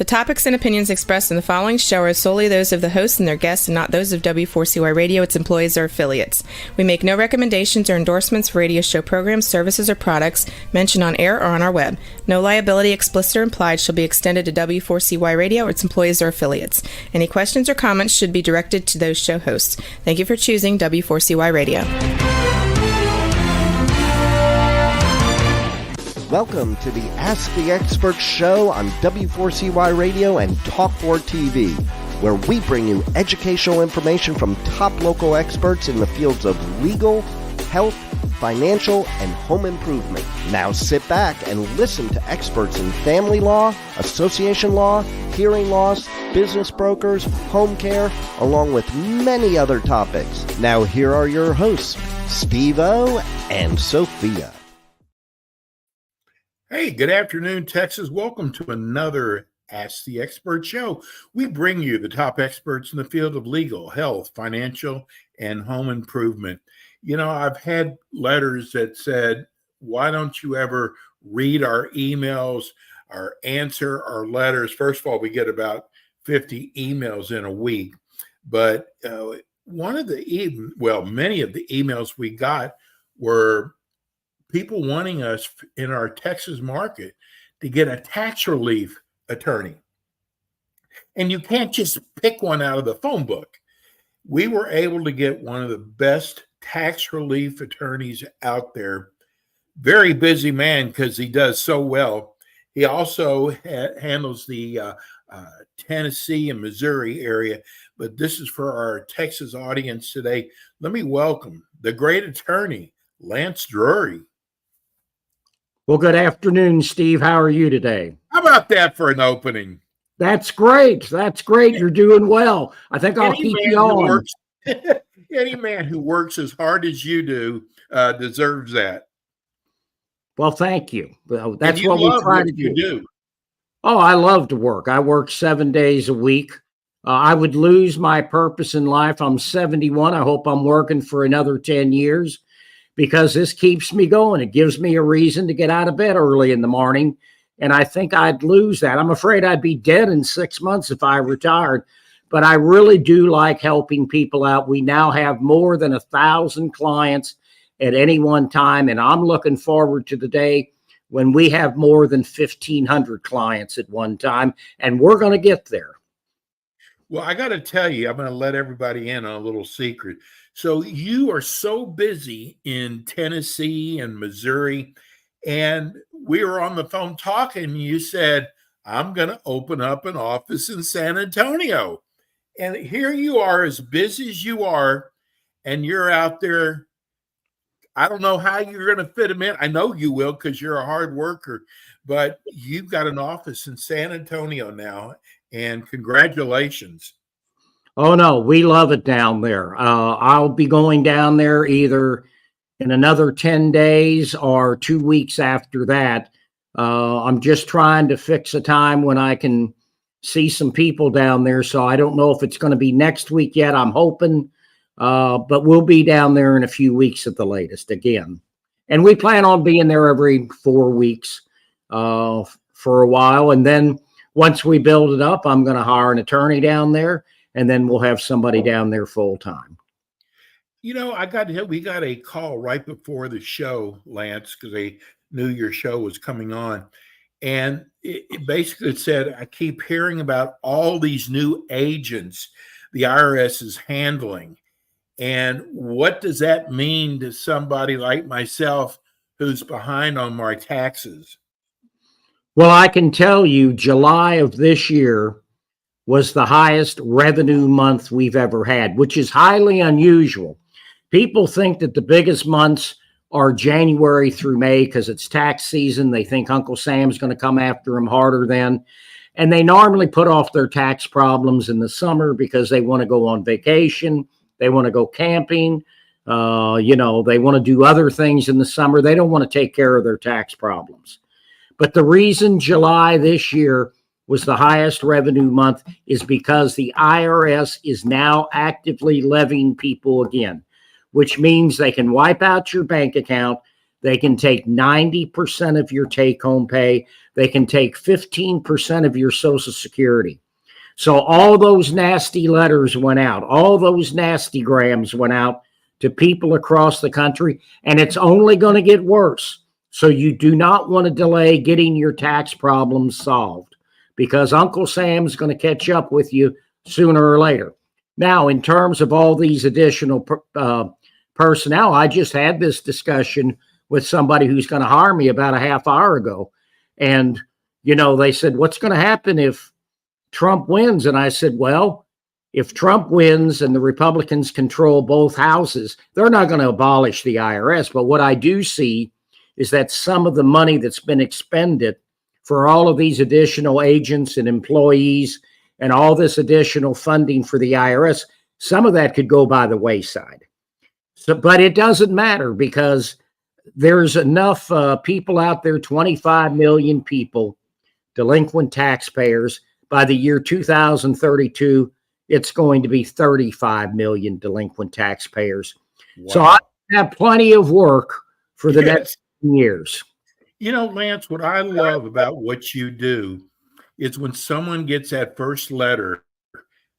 topics and opinions expressed in the following show are solely those of the hosts and their guests and not those of W4CY Radio, its employees, or affiliates. We make no recommendations or endorsements for radio show programs, services, or products mentioned on air or on our web. No liability, explicit or implied, shall be extended to W4CY Radio or its employees or affiliates. Any questions or comments should be directed to those show hosts. Thank you for choosing W4CY Radio. Welcome to the Ask the Expert show on W4CY Radio and Talk4 TV, where we bring you educational information from top local experts in the fields of legal, health, financial, and home improvement. Now sit back and listen to experts in family law, association law, hearing loss, business brokers, home care, along with many other topics. Now here are your hosts, Steve-O and Sophia. Hey, good afternoon, Texas. Welcome to another Ask the Expert show. We bring you the top experts in the field of legal, health, financial, and home improvement. You know, I've had letters that said, why don't you ever read our emails or answer our letters? First of all, we get about 50 emails in a week. But many of the emails we got were people wanting us in our Texas market to get a tax relief attorney. And you can't just pick one out of the phone book. We were able to get one of the best tax relief attorneys out there. Very busy man because he does so well. He also handles the Tennessee and Missouri area. But this is for our Texas audience today. Let me welcome the great attorney, Lance Drury. Well, good afternoon, Steve. How are you today? How about that for an opening? That's great. That's great. You're doing well. I think I'll keep you on. Any man who works as hard as you do deserves that. Well, thank you. Well, that's what we try to do. Oh, I love to work. I work 7 days a week. I would lose my purpose in life. I'm 71. I hope I'm working for another 10 years. Because this keeps me going. It gives me a reason to get out of bed early in the morning. And I think I'd lose that. I'm afraid I'd be dead in 6 months if I retired. But I really do like helping people out. We now have more than 1,000 clients at any one time. And I'm looking forward to the day when we have more than 1,500 clients at one time. And we're going to get there. Well, I got to tell you, I'm going to let everybody in on a little secret. So you are so busy in Tennessee and Missouri, and we were on the phone talking, and you said, I'm going to open up an office in San Antonio. And here you are, as busy as you are, and you're out there. I don't know how you're going to fit them in. I know you will because you're a hard worker, but you've got an office in San Antonio now, and congratulations. Oh, no, we love it down there. I'll be going down there either in another 10 days or 2 weeks after that. I'm just trying to fix a time when I can see some people down there. So I don't know if it's going to be next week yet. I'm hoping, but we'll be down there in a few weeks at the latest again. And we plan on being there every 4 weeks for a while. And then once we build it up, I'm going to hire an attorney down there. And then we'll have somebody down there full time. You know, we got a call right before the show, Lance, because they knew your show was coming on. And it basically said, I keep hearing about all these new agents the IRS is handling. And what does that mean to somebody like myself who's behind on my taxes? Well, I can tell you July of this year was the highest revenue month we've ever had, which is highly unusual. People think that the biggest months are January through May because it's tax season. They think Uncle Sam's going to come after them harder then. And they normally put off their tax problems in the summer because they want to go on vacation. They want to go camping. They want to do other things in the summer. They don't want to take care of their tax problems. But the reason July this year was the highest revenue month is because the IRS is now actively levying people again, which means they can wipe out your bank account. They can take 90% of your take-home pay. They can take 15% of your Social Security. So all those nasty letters went out. All those nasty grams went out to people across the country, and it's only going to get worse. So you do not want to delay getting your tax problems solved, because Uncle Sam's going to catch up with you sooner or later. Now, in terms of all these additional personnel, I just had this discussion with somebody who's going to hire me about a half hour ago. And, they said, what's going to happen if Trump wins? And I said, well, if Trump wins and the Republicans control both houses, they're not going to abolish the IRS. But what I do see is that some of the money that's been expended for all of these additional agents and employees and all this additional funding for the IRS, some of that could go by the wayside. So, but it doesn't matter, because there's enough people out there, 25 million people, delinquent taxpayers. By the year 2032, it's going to be 35 million delinquent taxpayers. Wow. So I have plenty of work for the next years. Lance, what I love about what you do is when someone gets that first letter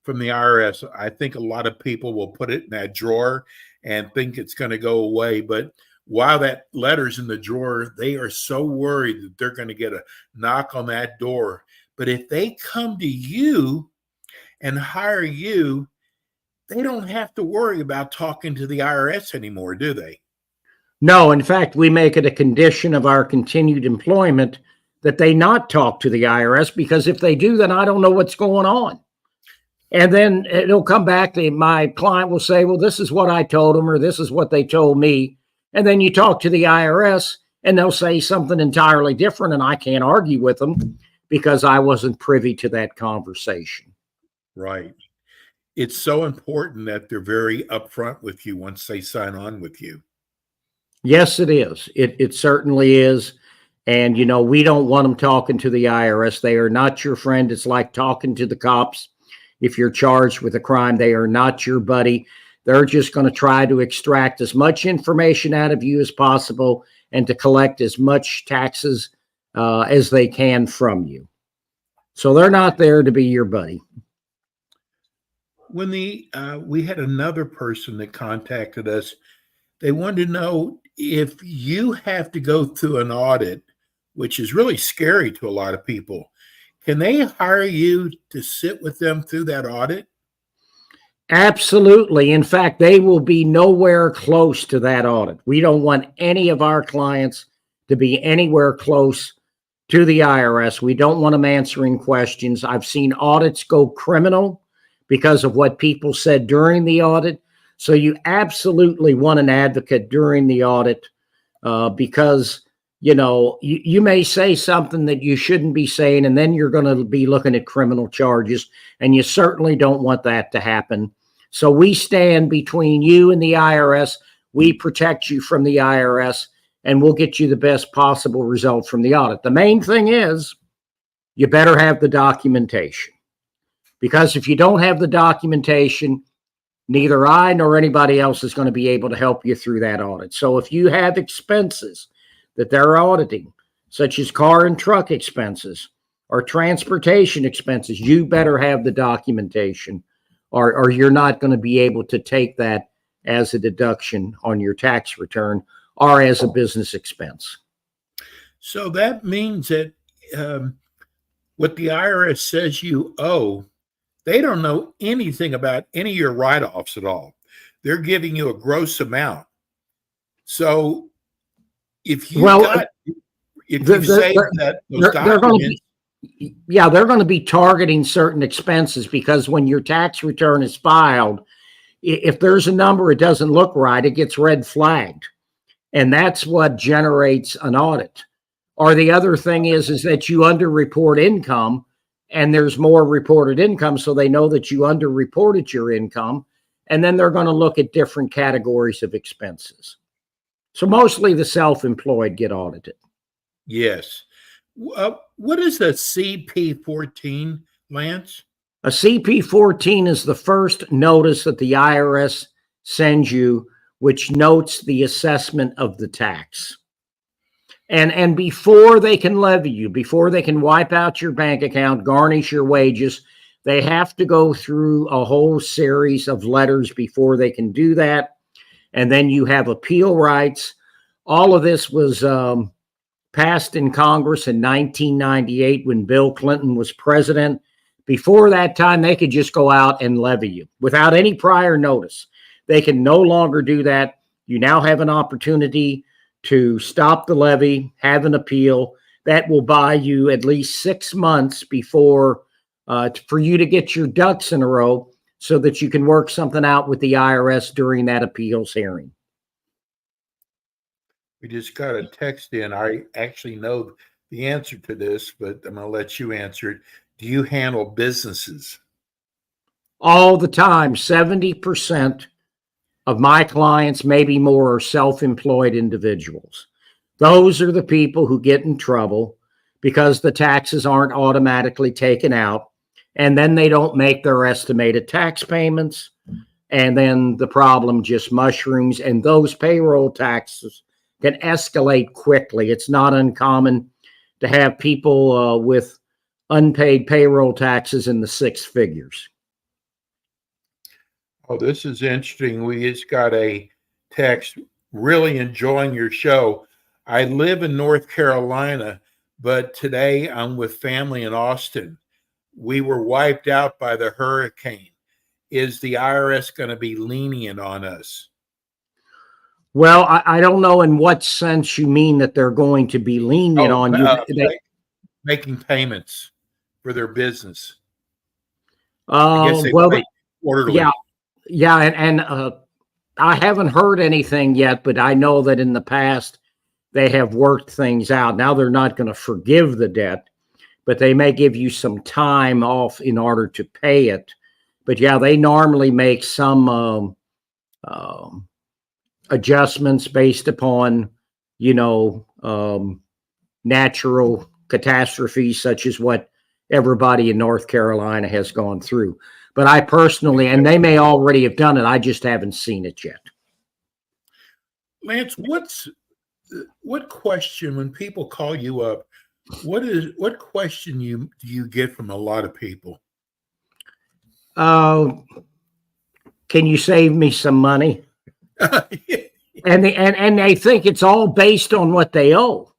from the IRS, I think a lot of people will put it in that drawer and think it's going to go away. But while that letter's in the drawer, they are so worried that they're going to get a knock on that door. But if they come to you and hire you, they don't have to worry about talking to the IRS anymore, do they? No, in fact, we make it a condition of our continued employment that they not talk to the IRS, because if they do, then I don't know what's going on. And then it'll come back to my client will say, well, this is what I told them, or this is what they told me. And then you talk to the IRS and they'll say something entirely different, and I can't argue with them because I wasn't privy to that conversation. Right. It's so important that they're very upfront with you once they sign on with you. Yes, it is. It certainly is. And, we don't want them talking to the IRS. They are not your friend. It's like talking to the cops. If you're charged with a crime, they are not your buddy. They're just going to try to extract as much information out of you as possible and to collect as much taxes as they can from you. So they're not there to be your buddy. When we had another person that contacted us, they wanted to know if you have to go through an audit, which is really scary to a lot of people. Can they hire you to sit with them through that audit? Absolutely. In fact, they will be nowhere close to that audit. We don't want any of our clients to be anywhere close to the IRS. We don't want them answering questions. I've seen audits go criminal because of what people said during the audit. So you absolutely want an advocate during the audit because, you may say something that you shouldn't be saying, and then you're going to be looking at criminal charges, and you certainly don't want that to happen. So we stand between you and the IRS. We protect you from the IRS, and we'll get you the best possible result from the audit. The main thing is you better have the documentation, because if you don't have the documentation, neither I nor anybody else is going to be able to help you through that audit. So if you have expenses that they're auditing, such as car and truck expenses or transportation expenses, you better have the documentation, or you're not going to be able to take that as a deduction on your tax return or as a business expense. So that means that what the IRS says you owe, they don't know anything about any of your write-offs at all. They're giving you a gross amount. So if you say that those documents, they're going to be targeting certain expenses, because when your tax return is filed, if there's a number it doesn't look right, it gets red flagged, and that's what generates an audit. Or the other thing is that you underreport income, and there's more reported income, so they know that you underreported your income, and then they're going to look at different categories of expenses. So mostly the self-employed get audited. Yes. What is a CP14, Lance? A CP14 is the first notice that the IRS sends you, which notes the assessment of the tax. And before they can levy you, before they can wipe out your bank account, garnish your wages, they have to go through a whole series of letters before they can do that. And then you have appeal rights. All of this was passed in Congress in 1998 when Bill Clinton was president. Before that time, they could just go out and levy you without any prior notice. They can no longer do that. You now have an opportunity to stop the levy, have an appeal. That will buy you at least 6 months before for you to get your ducks in a row so that you can work something out with the IRS during that appeals hearing. We just got a text in. I actually know the answer to this, but I'm going to let you answer it. Do you handle businesses? All the time. 70% of my clients, maybe more, are self-employed individuals. Those are the people who get in trouble because the taxes aren't automatically taken out, and then they don't make their estimated tax payments, and then the problem just mushrooms, and those payroll taxes can escalate quickly. It's not uncommon to have people with unpaid payroll taxes in the 6 figures. Oh, this is interesting. We just got a text, really enjoying your show. I live in North Carolina, but today I'm with family in Austin. We were wiped out by the hurricane. Is the IRS going to be lenient on us? Well, I don't know in what sense you mean that they're going to be lenient on you. Making payments for their business. I guess they pay quarterly. Yeah, and I haven't heard anything yet, but I know that in the past they have worked things out. Now they're not going to forgive the debt, but they may give you some time off in order to pay it. But yeah, they normally make some adjustments based upon, natural catastrophes such as what everybody in North Carolina has gone through. But I personally, and they may already have done it, I just haven't seen it yet. Lance, what question, when people call you up, what question do you get from a lot of people? Can you save me some money? And they think it's all based on what they owe.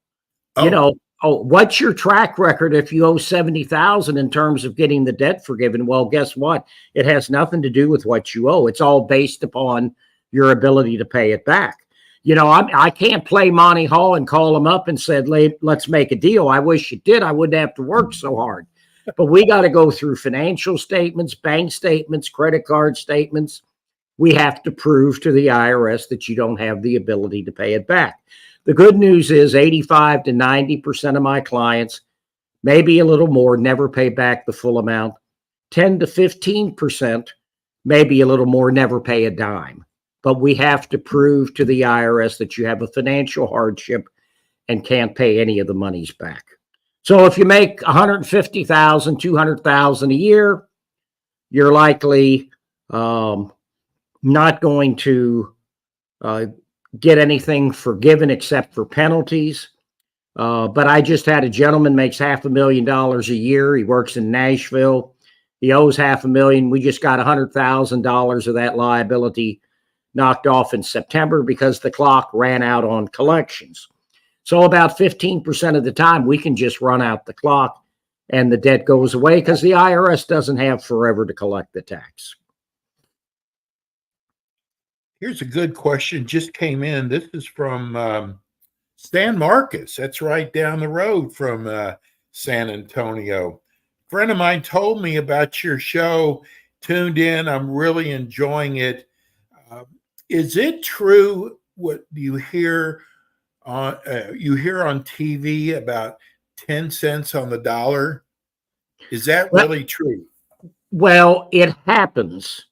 What's your track record if you owe $70,000 in terms of getting the debt forgiven? Well, guess what? It has nothing to do with what you owe. It's all based upon your ability to pay it back. I can't play Monty Hall and call them up and said, let's make a deal. I wish you did. I wouldn't have to work so hard. But we got to go through financial statements, bank statements, credit card statements. We have to prove to the IRS that you don't have the ability to pay it back. The good news is 85 to 90% of my clients, maybe a little more, never pay back the full amount. 10 to 15%, maybe a little more, never pay a dime. But we have to prove to the IRS that you have a financial hardship and can't pay any of the monies back. So if you make $150,000, $200,000 a year, you're likely not going to get anything forgiven except for penalties. But I just had a gentleman makes $500,000 a year. He works in Nashville. He owes $500,000. We just got $100,000 of that liability knocked off in September because the clock ran out on collections. So about 15% of the time we can just run out the clock and the debt goes away because the IRS doesn't have forever to collect the tax. Here's a good question, just came in. This is from San Marcos. That's right down the road from San Antonio. A friend of mine told me about your show, tuned in. I'm really enjoying it. Is it true what you hear on TV about 10 cents on the dollar? Is that really true? Well, it happens.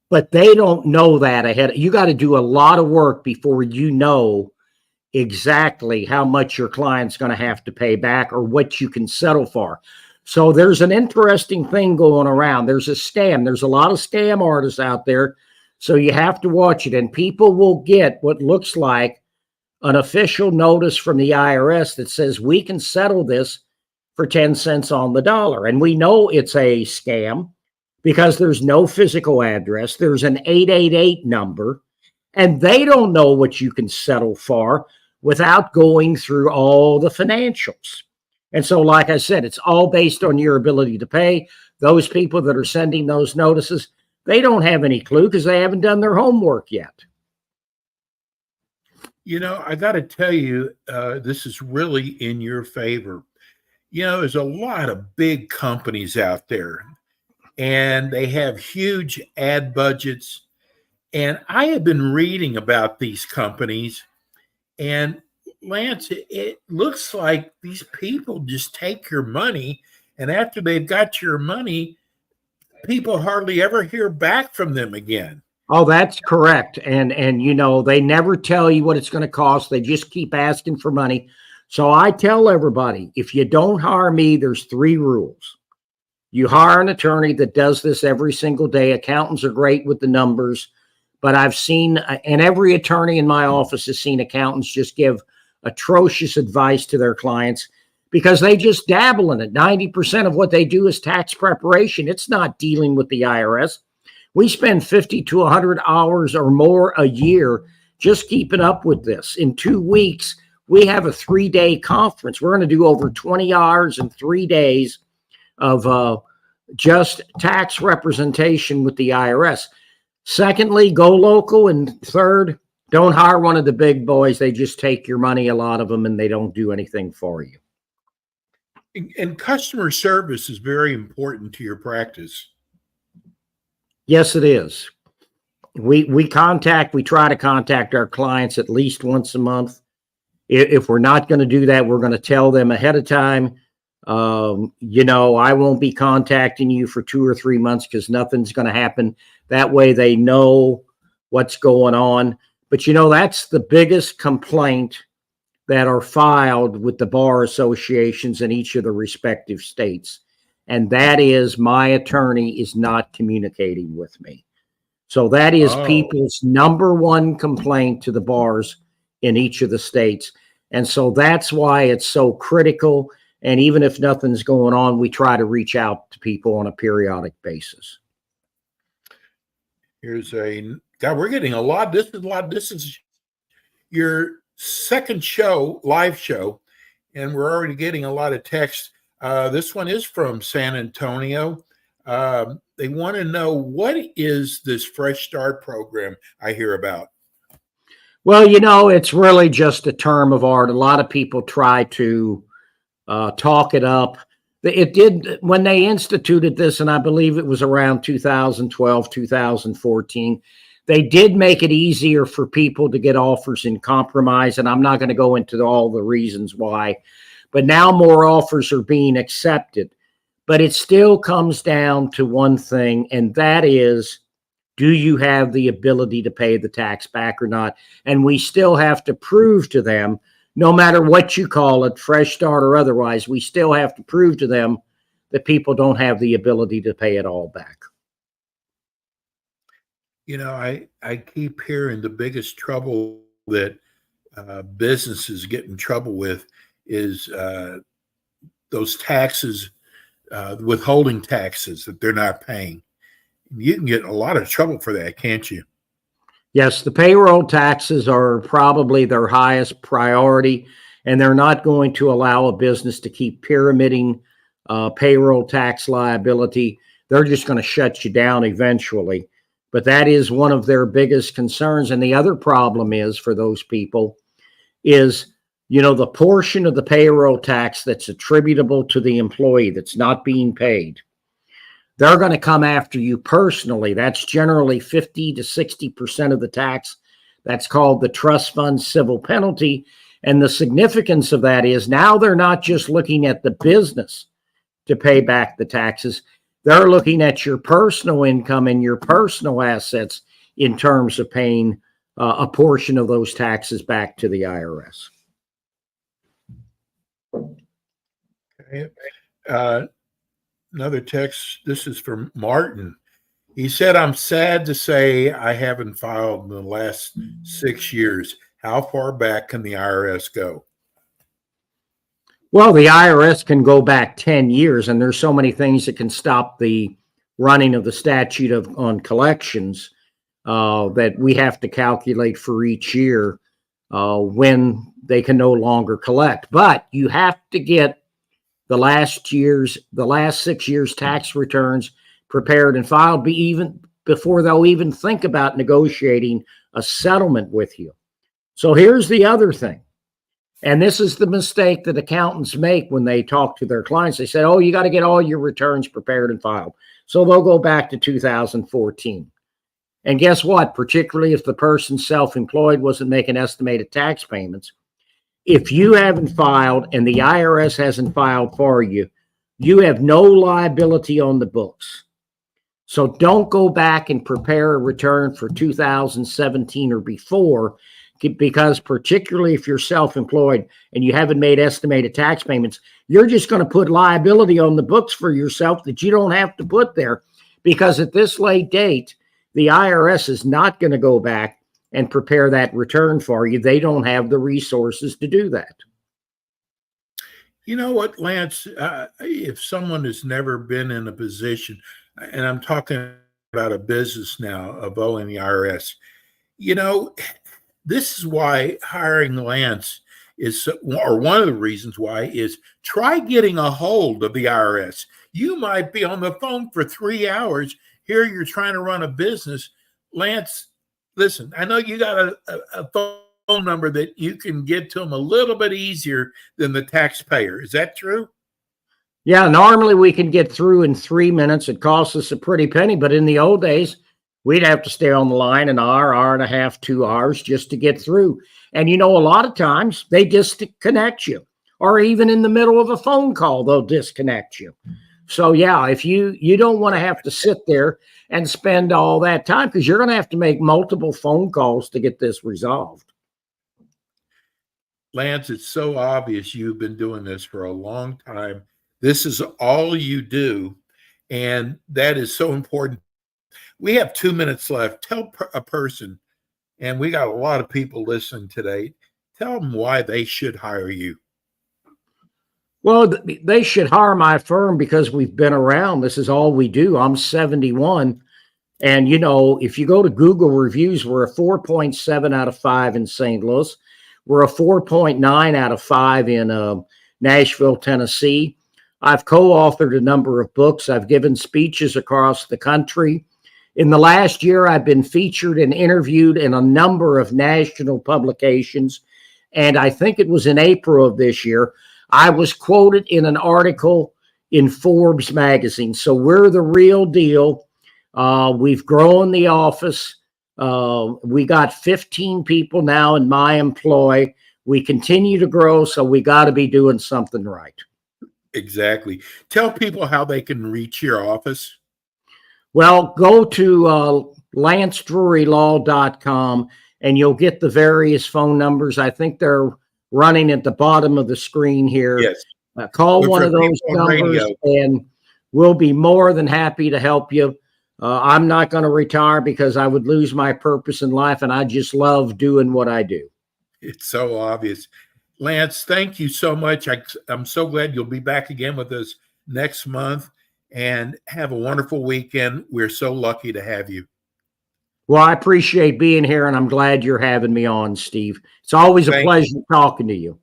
But they don't know that ahead. You got to do a lot of work before you know exactly how much your client's going to have to pay back or what you can settle for. So there's an interesting thing going around. There's a scam. There's a lot of scam artists out there. So you have to watch it. And people will get what looks like an official notice from the IRS that says we can settle this for 10 cents on the dollar. And we know it's a scam because there's no physical address. There's an 888 number, and they don't know what you can settle for without going through all the financials. And so, like I said, it's all based on your ability to pay. Those people that are sending those notices, they don't have any clue because they haven't done their homework yet. I got to tell you, this is really in your favor. There's a lot of big companies out there, and they have huge ad budgets. And I have been reading about these companies, and Lance, it looks like these people just take your money, and after they've got your money, people hardly ever hear back from them again. Oh, that's correct. And they never tell you what it's going to cost. They just keep asking for money. So I tell everybody, if you don't hire me, there's 3 rules. You hire an attorney that does this every single day. Accountants are great with the numbers, but I've seen, and every attorney in my office has seen accountants just give atrocious advice to their clients because they just dabble in it. 90% of what they do is tax preparation. It's not dealing with the IRS. We spend 50 to 100 hours or more a year just keeping up with this. In 2 weeks, we have a 3-day conference. We're going to do over 20 hours in 3 days of just tax representation with the IRS. Secondly, go local. And third, don't hire one of the big boys. They just take your money, a lot of them, and they don't do anything for you. And customer service is very important to your practice. Yes, it is. We try to contact our clients at least once a month. If we're not going to do that, we're going to tell them ahead of time, I won't be contacting you for 2 or 3 months because nothing's going to happen. That way they know what's going on. But, that's the biggest complaint that are filed with the bar associations in each of the respective states. And that is my attorney is not communicating with me. So that is people's number one complaint to the bars in each of the states. And so that's why it's so critical. And even if nothing's going on, we try to reach out to people on a periodic basis. We're getting a lot. This is your second live show, and we're already getting a lot of text. This one is from San Antonio. They want to know, what is this Fresh Start program I hear about? Well, it's really just a term of art. A lot of people try to talk it up. It did when they instituted this, and I believe it was around 2012, 2014. They did make it easier for people to get offers in compromise, and I'm not going to go into all the reasons why. But now more offers are being accepted. But it still comes down to one thing, and that is, do you have the ability to pay the tax back or not? And we still have to prove to them, no matter what you call it, Fresh Start or otherwise, we still have to prove to them that people don't have the ability to pay it all back. I keep hearing the biggest trouble that businesses get in trouble with is those taxes, withholding taxes that they're not paying. You can get in a lot of trouble for that, can't you? Yes, the payroll taxes are probably their highest priority, and they're not going to allow a business to keep pyramiding payroll tax liability. They're just going to shut you down eventually. But that is one of their biggest concerns. And the other problem is for those people is, the portion of the payroll tax that's attributable to the employee that's not being paid. They're going to come after you personally. That's generally 50 to 60% of the tax. That's called the trust fund civil penalty. And the significance of that is now they're not just looking at the business to pay back the taxes. They're looking at your personal income and your personal assets in terms of paying a portion of those taxes back to the IRS. Okay. Another text. This is from Martin. He said, "I'm sad to say I haven't filed in the last 6 years. How far back can the IRS go? Well, the IRS can go back 10 years, and there's so many things that can stop the running of the statute on collections that we have to calculate for each year when they can no longer collect. But you have to get the last 6 years tax returns prepared and filed even before they'll even think about negotiating a settlement with you. So here's the other thing. And this is the mistake that accountants make when they talk to their clients. They say, oh, you got to get all your returns prepared and filed. So they'll go back to 2014. And guess what? Particularly if the person's self-employed, wasn't making estimated tax payments. If you haven't filed and the IRS hasn't filed for you, you have no liability on the books. So don't go back and prepare a return for 2017 or before, because particularly if you're self-employed and you haven't made estimated tax payments, you're just going to put liability on the books for yourself that you don't have to put there, because at this late date, the IRS is not going to go back and prepare that return for you. They don't have the resources to do that. You know what, Lance, if someone has never been in a position, and I'm talking about a business now of owing the IRS, this is why hiring Lance is, or one of the reasons why, is try getting a hold of the IRS. You might be on the phone for 3 hours. Here you're trying to run a business. Lance, listen, I know you got a phone number that you can get to them a little bit easier than the taxpayer. Is that true? Yeah, normally we can get through in 3 minutes. It costs us a pretty penny, but in the old days, we'd have to stay on the line an hour and a half, 2 hours just to get through. And a lot of times they disconnect you, or even in the middle of a phone call, they'll disconnect you. So yeah, if you don't want to have to sit there and spend all that time, because you're going to have to make multiple phone calls to get this resolved. Lance, it's so obvious you've been doing this for a long time. This is all you do, and that is so important. We have 2 minutes left. Tell a person, and we got a lot of people listening today, tell them why they should hire you. Well, they should hire my firm because we've been around. This is all we do. I'm 71. And, if you go to Google reviews, we're a 4.7 out of 5 in St. Louis. We're a 4.9 out of 5 in Nashville, Tennessee. I've co-authored a number of books. I've given speeches across the country. In the last year, I've been featured and interviewed in a number of national publications. And I think it was in April of this year, I was quoted in an article in Forbes magazine. So we're the real deal. We've grown the office. We got 15 people now in my employ. We continue to grow, so we got to be doing something right. Exactly. Tell people how they can reach your office. Well, go to lancedrurylaw.com and you'll get the various phone numbers. I think they're running at the bottom of the screen here. Yes. Call one of those numbers and we'll be more than happy to help you. I'm not going to retire because I would lose my purpose in life, and I just love doing what I do. It's so obvious. Lance, thank you so much. I'm so glad you'll be back again with us next month, and have a wonderful weekend. We're so lucky to have you. Well, I appreciate being here, and I'm glad you're having me on, Steve. It's always a pleasure talking to you.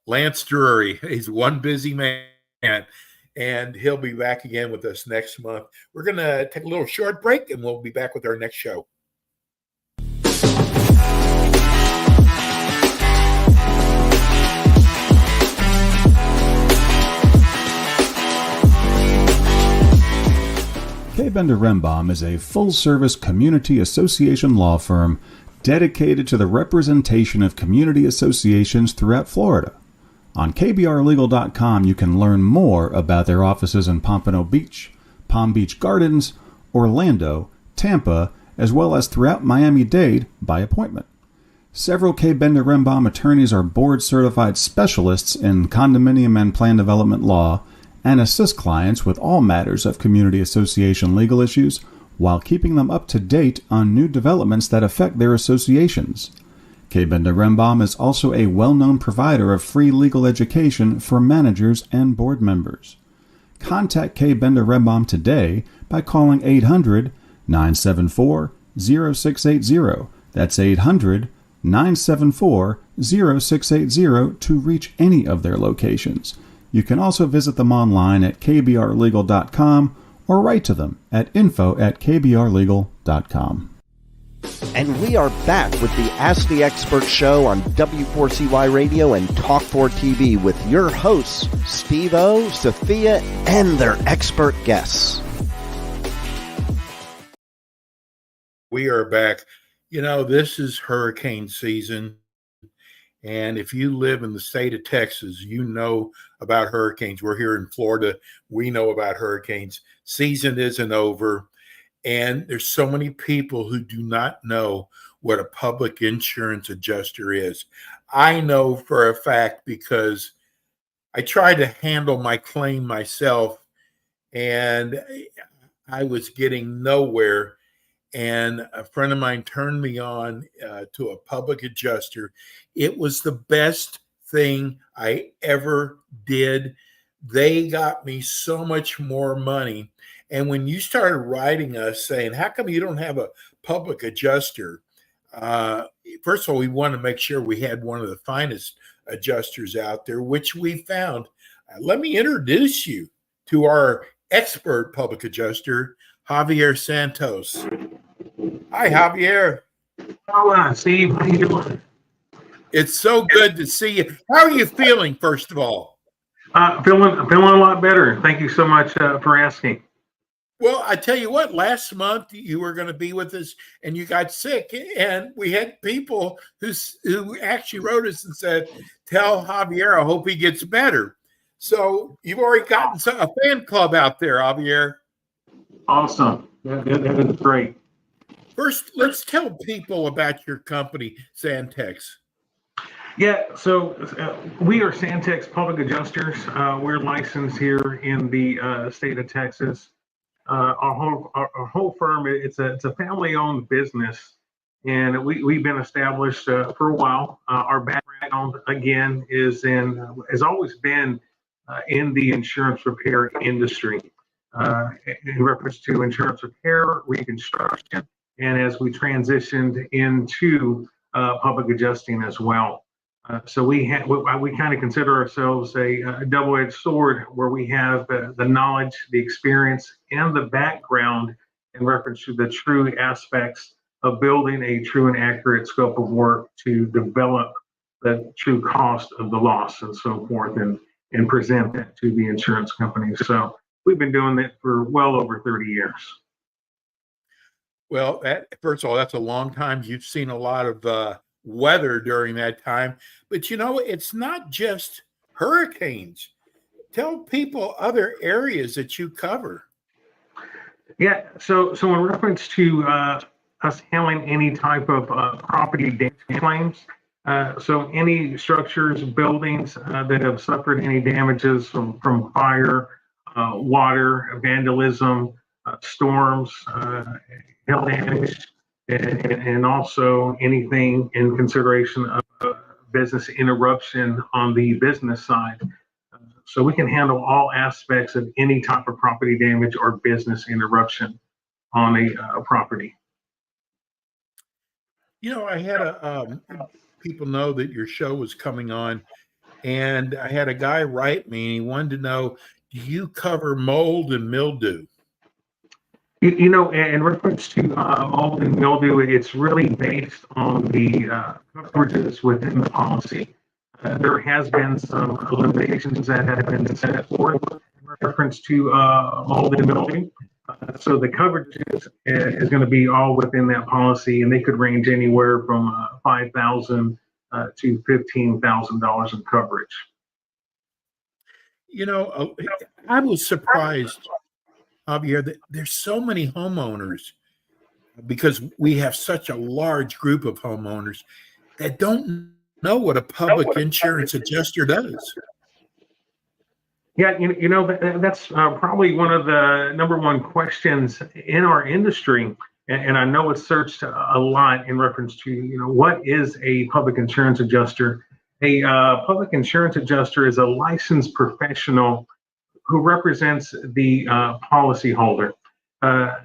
Lance Drury, he's one busy man, and he'll be back again with us next month. We're going to take a little short break, and we'll be back with our next show. K. Bender Rembaum is a full-service community association law firm dedicated to the representation of community associations throughout Florida. On kbrlegal.com, you can learn more about their offices in Pompano Beach, Palm Beach Gardens, Orlando, Tampa, as well as throughout Miami-Dade by appointment. Several K. Bender Rembaum attorneys are board-certified specialists in condominium and plan development law and assist clients with all matters of community association legal issues while keeping them up to date on new developments that affect their associations. K. Benda Rembaum is also a well-known provider of free legal education for managers and board members. Contact K. Benda Rembaum today by calling 800-974-0680. That's 800-974-0680 to reach any of their locations. You can also visit them online at kbrlegal.com or write to them at info@kbrlegal.com. And we are back with the Ask the Expert show on W4CY Radio and Talk4TV with your hosts, Steve-O, Sophia, and their expert guests. We are back. This is hurricane season. And if you live in the state of Texas, you know about hurricanes. We're here in Florida. We know about hurricanes. Season isn't over. And there's so many people who do not know what a public insurance adjuster is. I know for a fact because I tried to handle my claim myself and I was getting nowhere. And a friend of mine turned me on to a public adjuster. It was the best thing I ever did. They got me so much more money. And when you started writing us saying, how come you don't have a public adjuster? First of all, we want to make sure we had one of the finest adjusters out there, which we found. Let me introduce you to our expert public adjuster, Javier Santos. Hi, Javier. Hello, Steve. How you doing? It's so good to see you. How are you feeling, first of all? Feeling a lot better. Thank you so much for asking. Well, I tell you what, last month you were going to be with us and you got sick, and we had people who actually wrote us and said, tell Javier I hope he gets better. So you've already gotten a fan club out there, Javier. Awesome. That is great. First, let's tell people about your company, Santex. Yeah, so we are Santex Public Adjusters. We're licensed here in the state of Texas. Our whole firm, it's a family-owned business, and we've been established for a while. Our background, again, has always been in the insurance repair industry, in reference to insurance repair, reconstruction, and as we transitioned into public adjusting as well. So we kind of consider ourselves a double-edged sword, where we have the knowledge, the experience, and the background in reference to the true aspects of building a true and accurate scope of work to develop the true cost of the loss and so forth, and present that to the insurance companies. So we've been doing that for well over 30 years. Well, first of all, that's a long time. You've seen a lot of weather during that time, but it's not just hurricanes. Tell people other areas that you cover. Yeah, so in reference to us handling any type of property damage claims, so any structures, buildings that have suffered any damages from fire, water, vandalism, storms, hail damage, and also anything in consideration of business interruption on the business side. So we can handle all aspects of any type of property damage or business interruption on a property. I had people know that your show was coming on, and I had a guy write me, and he wanted to know, do you cover mold and mildew? In reference to mold and mildew, it's really based on the coverages within the policy. There has been some limitations that have been set forth in reference to mold and mildew. So the coverage is going to be all within that policy, and they could range anywhere from $5,000 to $15,000 in coverage. I was surprised, Javier, that there's so many homeowners, because we have such a large group of homeowners that don't know what a public insurance adjuster does. Yeah, that's probably one of the number one questions in our industry. and I know it's searched a lot in reference to, what is a public insurance adjuster? A public insurance adjuster is a licensed professional who represents the policyholder,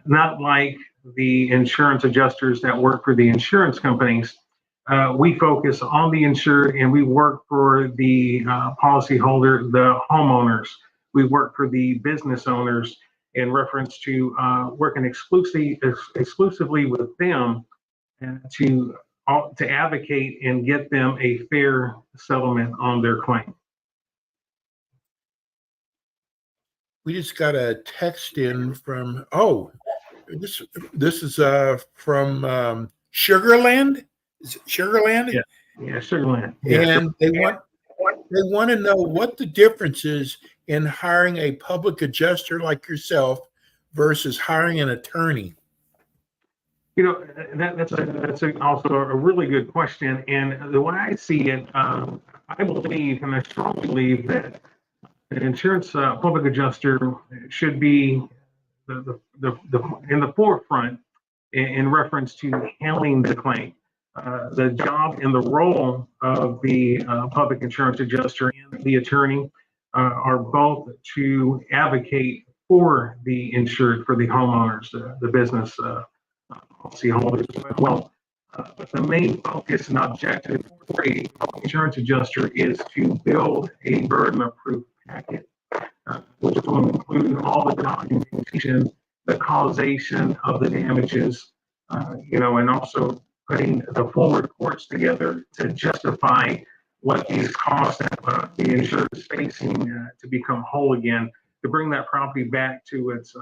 not like the insurance adjusters that work for the insurance companies. We focus on the insured, and we work for the policyholder, the homeowners. We work for the business owners in reference to working exclusively with them to advocate and get them a fair settlement on their claim. We just got a text in from this is from Sugarland. Is it Sugarland? Yeah, Sugarland. And they want to know what the difference is in hiring a public adjuster like yourself versus hiring an attorney. That's also a really good question. And the way I see it, I believe, and I strongly believe, that an insurance public adjuster should be in the forefront in reference to handling the claim. The job and the role of the public insurance adjuster and the attorney are both to advocate for the insured, for the homeowners, the business policyholders as well. But the main focus and objective for a public insurance adjuster is to build a burden of proof packet, which will include all the documentation, the causation of the damages, and also putting the full reports together to justify what these costs that the insured is facing to become whole again, to bring that property back to its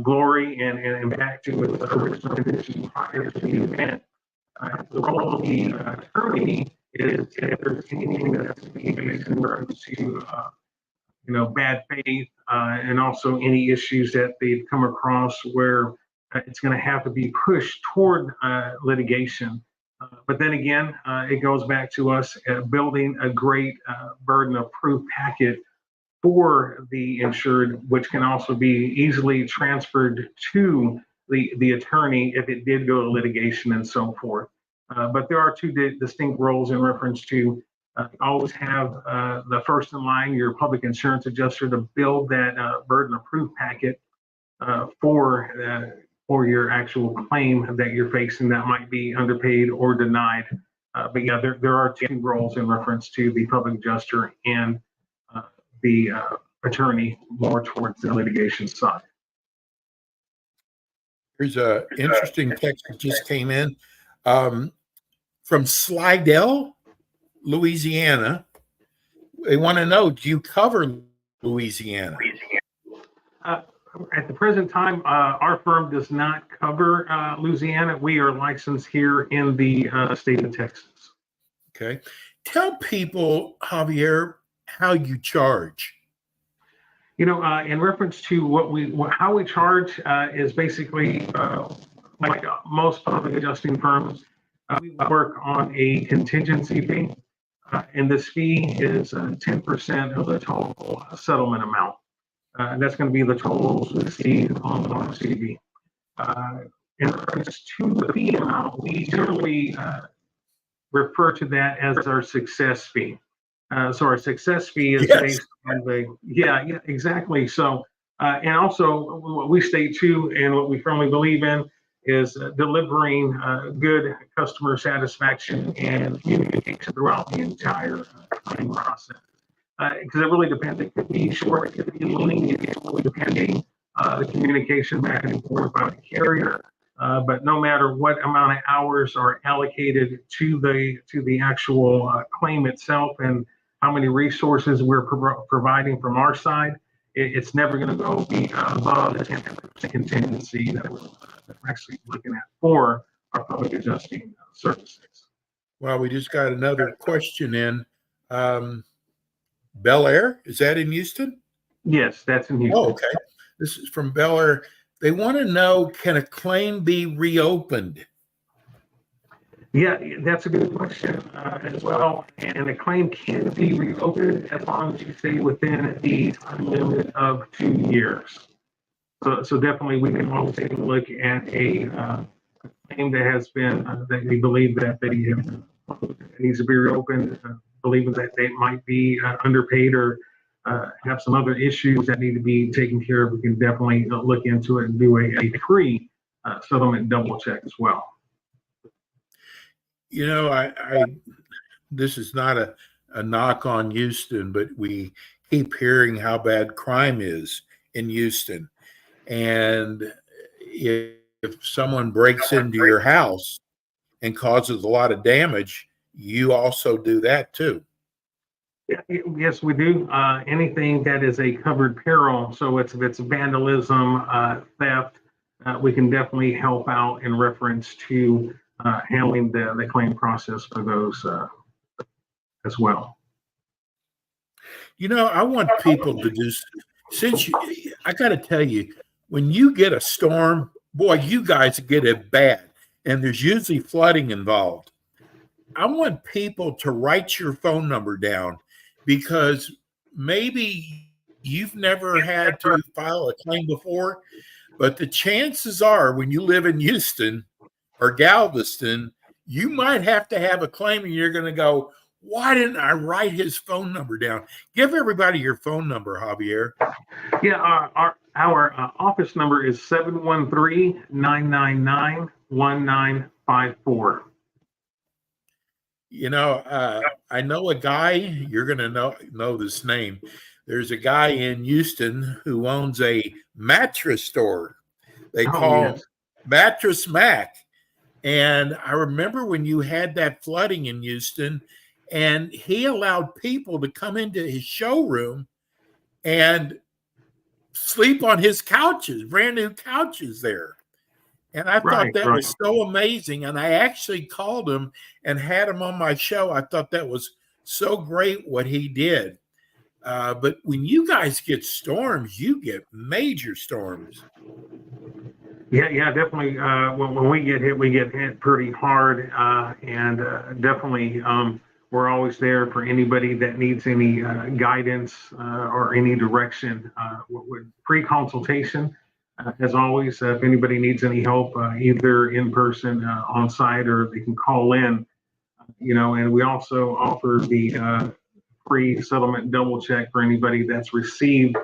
glory and back to its original condition prior to the event. The role of the attorney is, if there's anything that's being based in regards to bad faith, and also any issues that they've come across where it's going to have to be pushed toward litigation. But then again, it goes back to us building a great burden of proof packet for the insured, which can also be easily transferred to the attorney if it did go to litigation and so forth. But there are two distinct roles in reference to always have the first in line, your public insurance adjuster, to build that burden of proof packet for your actual claim that you're facing that might be underpaid or denied. But yeah, there are two roles in reference to the public adjuster and the attorney, more towards the litigation side. Here's an interesting text that just came in from Slidell, Louisiana. They want to know, do you cover Louisiana? At the present time, our firm does not cover Louisiana. We are licensed here in the state of Texas. Okay. Tell people, Javier, how you charge. In reference to how we charge is basically like most public adjusting firms. We work on a contingency fee, and this fee is 10% of the total settlement amount. That's going to be the totals received on the RCB. In reference to the fee amount, we generally refer to that as our success fee. So our success fee is based on exactly. So, and also what we state too, and what we firmly believe in, is delivering good customer satisfaction and communication throughout the entire claim process. Because it really depends. It could be short, it could be long, it's really depending the communication back and forth by the carrier. But no matter what amount of hours are allocated to the actual claim itself and how many resources we're providing from our side, it's never going to go be above the 10% contingency that we're actually looking at for our public adjusting services. Well, we just got another question in. Bel Air, is that in Houston? Yes, that's in Houston. Oh, okay. This is from Bel Air. They want to know, can a claim be reopened? Yeah, that's a good question as well. And a claim can be reopened as long as you stay within the time limit of 2 years. So definitely we can always take a look at a claim that has been, that we believe that needs to be reopened, believing that they might be underpaid or have some other issues that need to be taken care of. We can definitely look into it and do a free settlement double check as well. You know, I this is not a knock on Houston, but we keep hearing how bad crime is in Houston. And if someone breaks into your house and causes a lot of damage, you also do that too. Yes, we do. Anything that is a covered peril, so if it's vandalism, theft, we can definitely help out in reference to handling the claim process for those as well. You know, I want people to just, I got to tell you, when you get a storm, boy, you guys get it bad, and there's usually flooding involved. I want people to write your phone number down, because maybe you've never had to file a claim before, but the chances are when you live in Houston or Galveston, you might have to have a claim, and you're going to go, why didn't I write his phone number down? Give everybody your phone number, Javier. Yeah, our office number is 713-999-1954. You know, I know a guy, you're going to know this name. There's a guy in Houston who owns a mattress store. They call him Mattress Mac. And I remember when you had that flooding in Houston, and he allowed people to come into his showroom and sleep on his couches, brand new couches there. And I thought that was so amazing. And I actually called him and had him on my show. I thought that was so great what he did. But when you guys get storms, you get major storms. Yeah, definitely. When we get hit pretty hard, and definitely we're always there for anybody that needs any guidance or any direction with pre-consultation. As always, if anybody needs any help, either in person, on site, or they can call in, and we also offer the free settlement double check for anybody that's received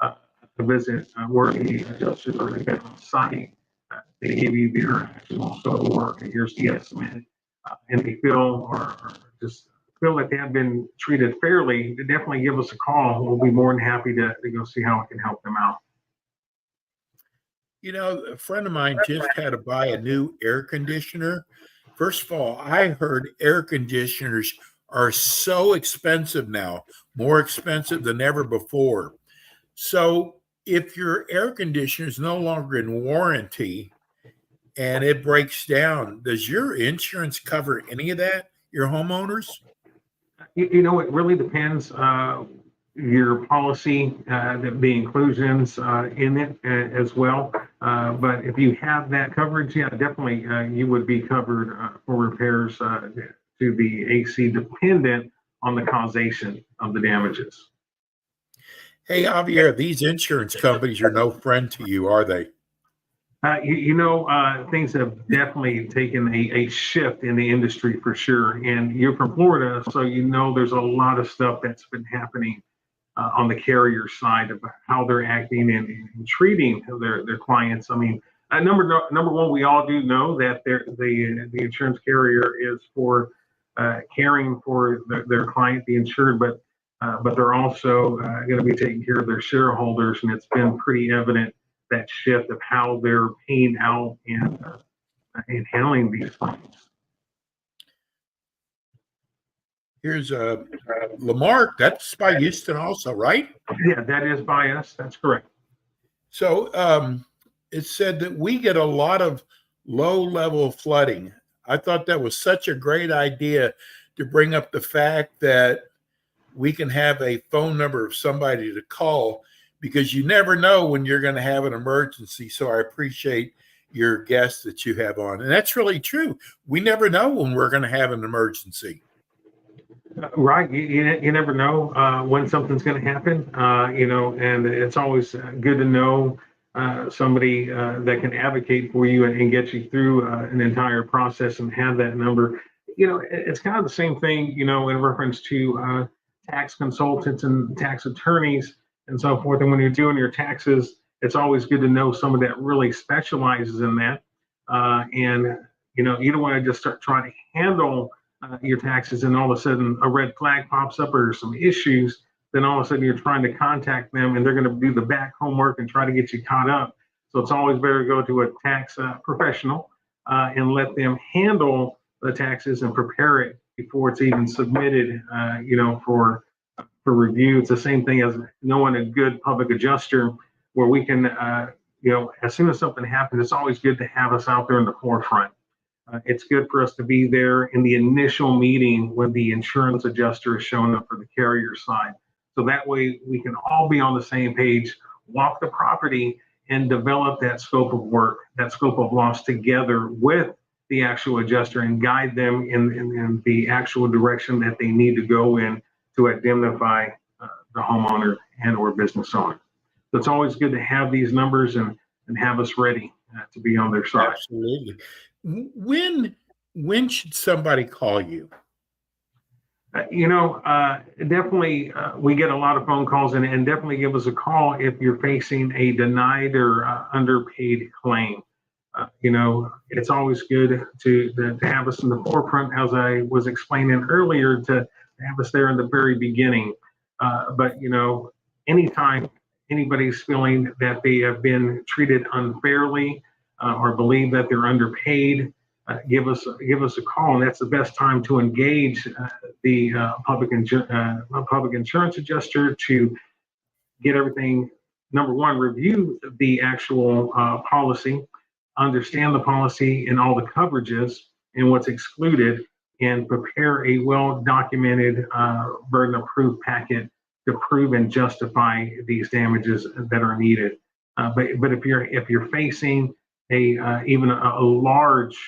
a visit where the adjusters are on site. They give you their actual scope of work, and here's the estimate, and they feel or just feel like they have been treated fairly, definitely give us a call. We'll be more than happy to go see how we can help them out. You know, a friend of mine just had to buy a new air conditioner. First of all, I heard air conditioners are so expensive now, more expensive than ever before. So if your air conditioner is no longer in warranty and it breaks down, does your insurance cover any of that, your homeowners? It really depends. Your policy, the inclusions in it as well. But if you have that coverage, yeah, definitely you would be covered for repairs to the AC, dependent on the causation of the damages. Hey, Javier, these insurance companies are no friend to you, are they? Things have definitely taken a shift in the industry for sure. And you're from Florida, so there's a lot of stuff that's been happening on the carrier side of how they're acting and treating their clients. I mean, number one, we all do know that the insurance carrier is for caring for their client, the insured, but they're also going to be taking care of their shareholders, and it's been pretty evident that shift of how they're paying out and handling these claims. Here's Lamarck. That's by Houston also, right? Yeah, that is by us. That's correct. So it said that we get a lot of low-level flooding. I thought that was such a great idea to bring up the fact that we can have a phone number of somebody to call, because you never know when you're going to have an emergency. So I appreciate your guest that you have on. And that's really true. We never know when we're going to have an emergency. Right. You never know when something's going to happen, and it's always good to know somebody that can advocate for you and get you through an entire process and have that number. It's kind of the same thing, in reference to tax consultants and tax attorneys and so forth. And when you're doing your taxes, it's always good to know someone that really specializes in that. And you don't want to just start trying to handle your taxes and all of a sudden a red flag pops up or some issues. Then all of a sudden you're trying to contact them and they're going to do the back homework and try to get you caught up. So it's always better to go to a tax professional and let them handle the taxes and prepare it before it's even submitted, for review. It's the same thing as knowing a good public adjuster where we can, as soon as something happens, it's always good to have us out there in the forefront. It's good for us to be there in the initial meeting when the insurance adjuster is showing up for the carrier side. So that way we can all be on the same page, walk the property and develop that scope of work, that scope of loss together with the actual adjuster and guide them in the actual direction that they need to go in to indemnify the homeowner and or business owner. So it's always good to have these numbers and have us ready to be on their side. Absolutely. When should somebody call you? Definitely we get a lot of phone calls and definitely give us a call if you're facing a denied or underpaid claim. It's always good to have us in the forefront, as I was explaining earlier, to have us there in the very beginning. But anytime anybody's feeling that they have been treated unfairly or believe that they're underpaid, give us a call, and that's the best time to engage the public insurance adjuster to get everything. Number one, review the actual policy, understand the policy and all the coverages and what's excluded, and prepare a well-documented burden of proof packet to prove and justify these damages that are needed. But if you're facing even a large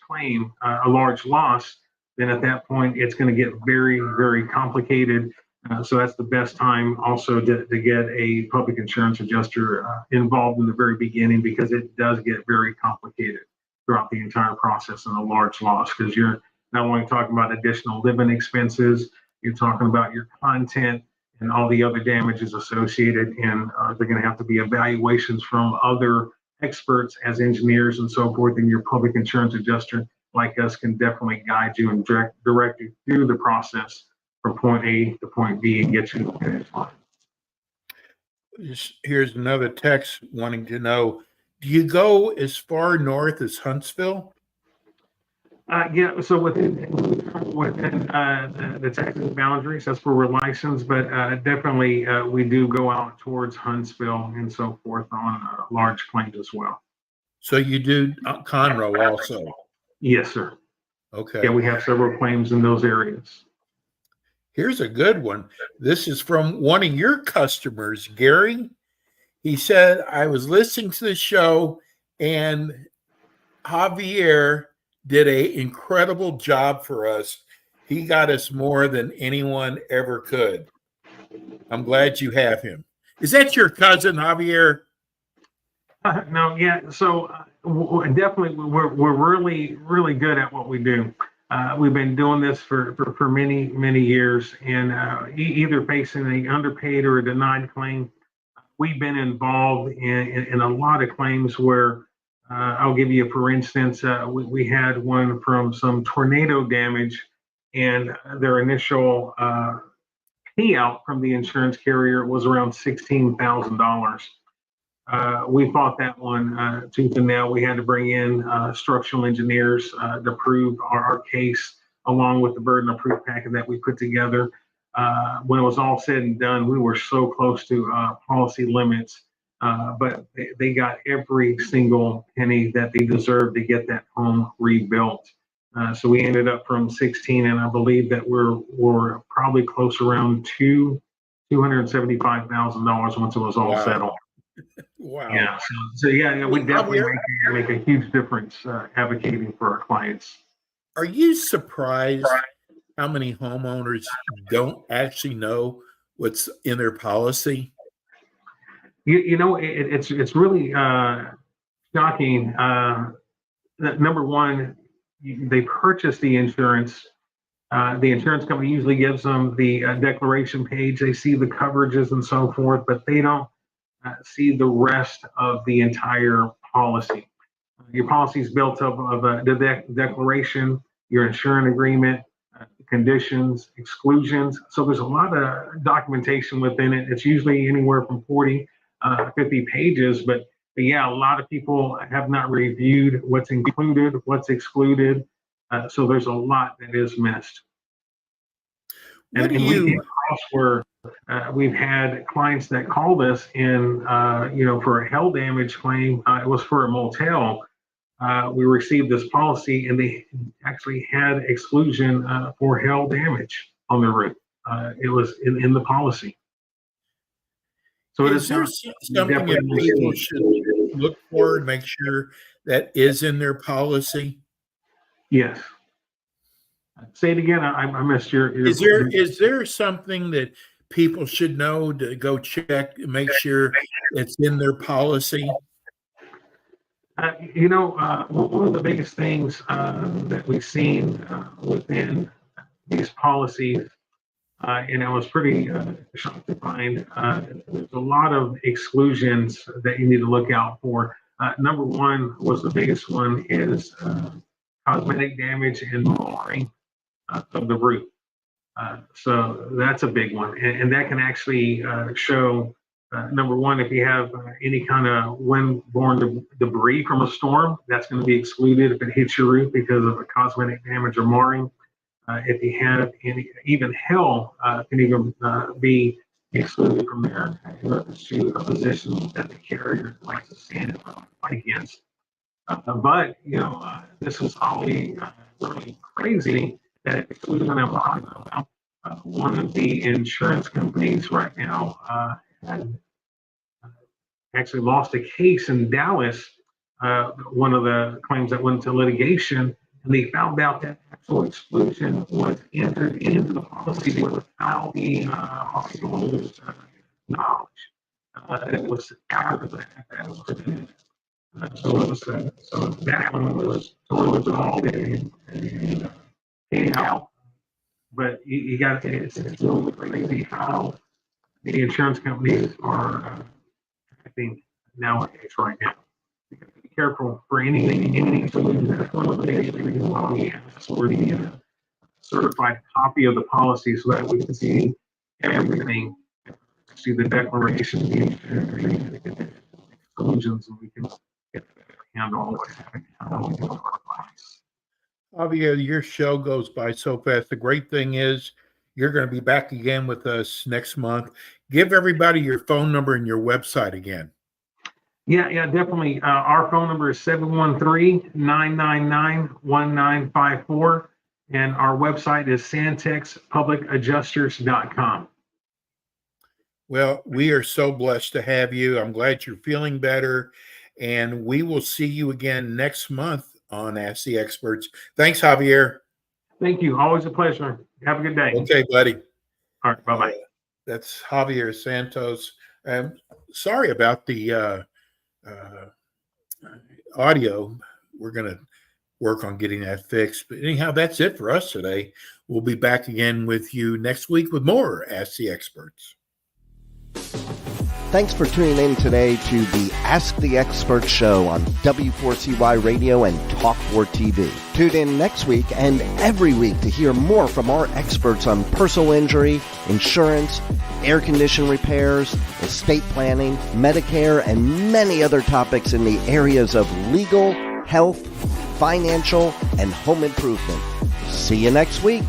claim, a large loss, then at that point it's going to get very, very complicated. So that's the best time also to get a public insurance adjuster involved in the very beginning, because it does get very complicated throughout the entire process in a large loss, because you're not only talking about additional living expenses, you're talking about your content and all the other damages associated, and they're going to have to be evaluations from other experts as engineers and so forth, and your public insurance adjuster like us can definitely guide you and direct you through the process from point A to point B and get you to the finish line. Here's another text wanting to know, do you go as far north as Huntsville? Yeah, so within the Texas boundaries, that's where we're licensed, but definitely we do go out towards Huntsville and so forth on large claims as well. So you do Conroe also? Yes, sir. Okay. Yeah, we have several claims in those areas. Here's a good one. This is from one of your customers, Gary. He said, I was listening to the show and Javier did an incredible job for us. He got us more than anyone ever could. I'm glad you have him. Is that your cousin, Javier? No, yeah. So definitely, we're really, really good at what we do. We've been doing this for many, many years, and either facing an underpaid or a denied claim, we've been involved in a lot of claims where I'll give you, for instance, we had one from some tornado damage, and their initial payout from the insurance carrier was around $16,000. We fought that one tooth and nail. We had to bring in structural engineers to prove our case, along with the burden of proof packet that we put together. When it was all said and done, we were so close to policy limits, but they got every single penny that they deserved to get that home rebuilt. So we ended up from 16, and I believe that we're probably close around $275,000 once it was all settled. Wow. Yeah. So yeah, we definitely make a huge difference advocating for our clients. Are you surprised how many homeowners don't actually know what's in their policy? It's really shocking. That number one, they purchase the insurance. The insurance company usually gives them the declaration page. They see the coverages and so forth, but they don't see the rest of the entire policy. Your policy is built up of the declaration, your insurance agreement, conditions, exclusions. So there's a lot of documentation within it. It's usually anywhere from 40, 50 pages, but yeah, a lot of people have not reviewed what's included, what's excluded. So there's a lot that is missed. And we've had clients that called us in, for a hail damage claim. It was for a motel. We received this policy, and they actually had exclusion for hail damage on the roof. It was in the policy. So is there something that people should look for and make sure that is in their policy? Yes. Say it again. I missed your. Is there something that people should know to go check, make sure it's in their policy? One of the biggest things that we've seen within these policies, and I was pretty shocked to find, there's a lot of exclusions that you need to look out for. Number one was the biggest one is cosmetic damage and marring of the roof. So that's a big one. And that can actually show, number one, if you have any kind of wind-borne debris from a storm, that's going to be excluded if it hits your roof because of a cosmetic damage or marring. If you have even hail can even be excluded from there in reference to a position that the carrier likes to stand and fight against. But this is always really crazy that exclusion I'm talking about. One of the insurance companies right now had actually lost a case in Dallas. One of the claims that went to litigation, and they found out that actual exclusion was entered into the policy without the policyholder's knowledge. It was after the fact that it was presented. So that one was totally resolved and paid out. But you got to, it's really crazy how the insurance companies are acting nowadays right now. You got to be careful for anything. That's one of the biggest reasons why we ask for the certified copy of the policy so that we can see everything, see the declaration, the exclusions, and we can get a handle on what's happening. Javier, your show goes by so fast. The great thing is you're going to be back again with us next month. Give everybody your phone number and your website again. Yeah, definitely. Our phone number is 713-999-1954, and our website is santexpublicadjusters.com. Well, we are so blessed to have you. I'm glad you're feeling better, and we will see you again next month on Ask the Experts. Thanks, Javier. Thank you. Always a pleasure. Have a good day. Okay, buddy. All right. Bye-bye. That's Javier Santos. Sorry about the audio. We're going to work on getting that fixed. But anyhow, that's it for us today. We'll be back again with you next week with more Ask the Experts. Thanks for tuning in today to the Ask the Expert show on W4CY Radio and Talk4 TV. Tune in next week and every week to hear more from our experts on personal injury, insurance, air condition repairs, estate planning, Medicare, and many other topics in the areas of legal, health, financial, and home improvement. See you next week.